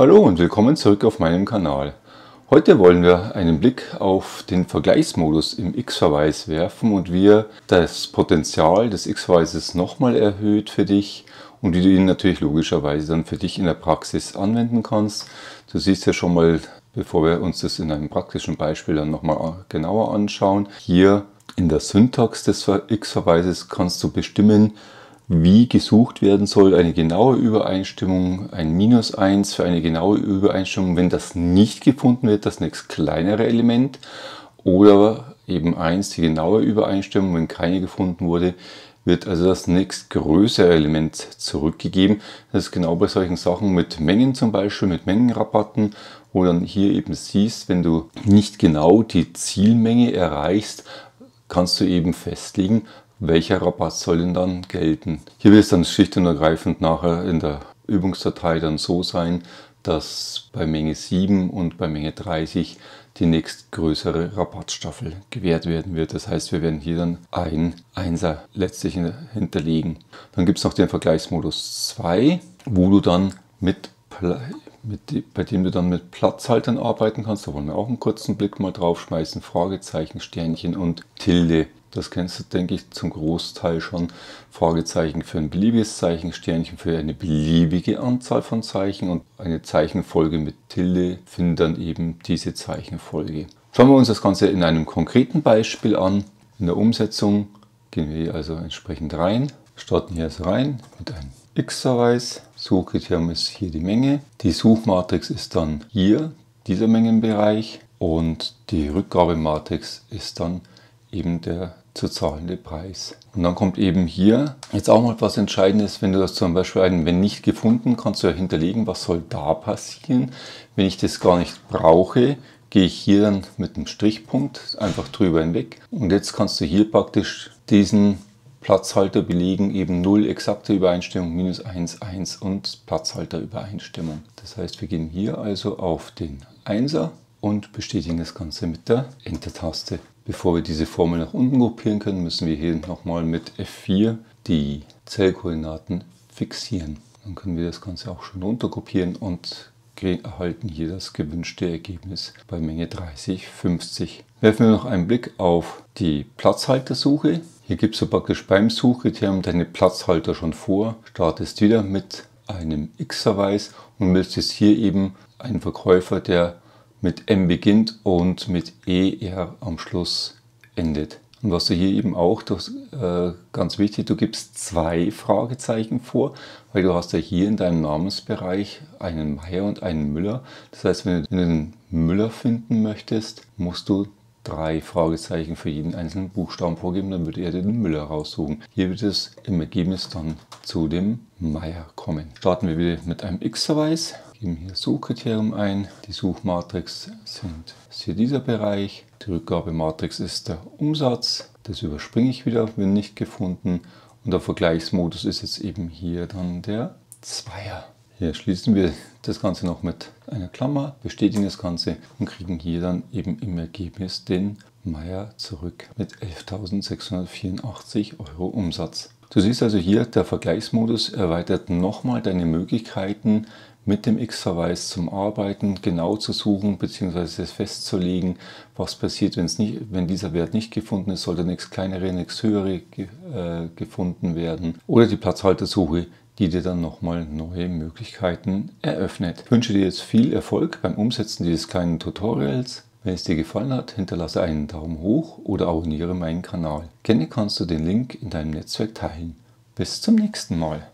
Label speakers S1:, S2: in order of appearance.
S1: Hallo und willkommen zurück auf meinem Kanal. Heute wollen wir einen Blick auf den Vergleichsmodus im X-Verweis werfen und wie er das Potenzial des X-Verweises nochmal erhöht für dich und wie du ihn natürlich logischerweise dann für dich in der Praxis anwenden kannst. Du siehst ja schon mal, bevor wir uns das in einem praktischen Beispiel dann nochmal genauer anschauen, hier in der Syntax des X-Verweises kannst du bestimmen, wie gesucht werden soll. Eine genaue Übereinstimmung, ein -1 für eine genaue Übereinstimmung, wenn das nicht gefunden wird, das nächst kleinere Element, oder eben 1, die genaue Übereinstimmung, wenn keine gefunden wurde, wird also das nächst größere Element zurückgegeben. Das ist genau bei solchen Sachen mit Mengen zum Beispiel, mit Mengenrabatten, wo dann hier eben siehst, wenn du nicht genau die Zielmenge erreichst, kannst du eben festlegen, welcher Rabatt soll denn dann gelten. Hier wird es dann schlicht und ergreifend nachher in der Übungsdatei dann so sein, dass bei Menge 7 und bei Menge 30 die nächstgrößere Rabattstaffel gewährt werden wird. Das heißt, wir werden hier dann ein Einser letztlich hinterlegen. Dann gibt es noch den Vergleichsmodus 2, wo du dann bei dem du dann mit Platzhaltern arbeiten kannst. Da wollen wir auch einen kurzen Blick mal drauf schmeißen. Fragezeichen, Sternchen und Tilde. Das kennst du, denke ich, zum Großteil schon. Fragezeichen für ein beliebiges Zeichen, Sternchen für eine beliebige Anzahl von Zeichen und eine Zeichenfolge mit Tilde findet dann eben diese Zeichenfolge. Schauen wir uns das Ganze in einem konkreten Beispiel an. In der Umsetzung gehen wir hier also entsprechend rein, starten hier also rein mit einem X-Verweis. Suchkriterium ist hier die Menge. Die Suchmatrix ist dann hier, dieser Mengenbereich, und die Rückgabematrix ist dann eben der zu zahlende Preis. Und dann kommt eben hier jetzt auch mal was Entscheidendes, wenn du das zum Beispiel wenn nicht gefunden, kannst du ja hinterlegen, was soll da passieren. Wenn ich das gar nicht brauche, gehe ich hier dann mit einem Strichpunkt einfach drüber hinweg. Und jetzt kannst du hier praktisch diesen Platzhalter belegen, eben 0 exakte Übereinstimmung, -1, 1 und Platzhalterübereinstimmung. Das heißt, wir gehen hier also auf den Einser und bestätigen das Ganze mit der Enter-Taste. Bevor wir diese Formel nach unten kopieren können, müssen wir hier nochmal mit F4 die Zellkoordinaten fixieren. Dann können wir das Ganze auch schon runter kopieren und erhalten hier das gewünschte Ergebnis bei Menge 30, 50. Werfen wir noch einen Blick auf die Platzhaltersuche. Hier gibst du praktisch beim Suchkriterium deine Platzhalter schon vor, startest wieder mit einem X-Verweis und willst jetzt hier eben einen Verkäufer, der mit M beginnt und mit ER am Schluss endet. Und was du hier eben auch, ganz wichtig, du gibst 2 Fragezeichen vor, weil du hast ja hier in deinem Namensbereich einen Meier und einen Müller. Das heißt, wenn du den Müller finden möchtest, musst du 3 Fragezeichen für jeden einzelnen Buchstaben vorgeben, dann würde er den Müller raussuchen. Hier wird es im Ergebnis dann zu dem Meier kommen. Starten wir wieder mit einem X-Verweis. Geben hier Suchkriterium ein. Die Suchmatrix ist hier dieser Bereich. Die Rückgabematrix ist der Umsatz. Das überspringe ich wieder, wenn nicht gefunden. Und der Vergleichsmodus ist jetzt eben hier dann der Zweier. Hier schließen wir das Ganze noch mit einer Klammer, bestätigen das Ganze und kriegen hier dann eben im Ergebnis den Meier zurück mit 11.684 € Umsatz. Du siehst also hier, der Vergleichsmodus erweitert nochmal deine Möglichkeiten, mit dem X-Verweis zum Arbeiten genau zu suchen bzw. festzulegen, was passiert, wenn dieser Wert nicht gefunden ist, soll der nächst kleinere, nächst höhere gefunden werden, oder die Platzhaltersuche, die dir dann nochmal neue Möglichkeiten eröffnet. Ich wünsche dir jetzt viel Erfolg beim Umsetzen dieses kleinen Tutorials. Wenn es dir gefallen hat, hinterlasse einen Daumen hoch oder abonniere meinen Kanal. Gerne kannst du den Link in deinem Netzwerk teilen. Bis zum nächsten Mal.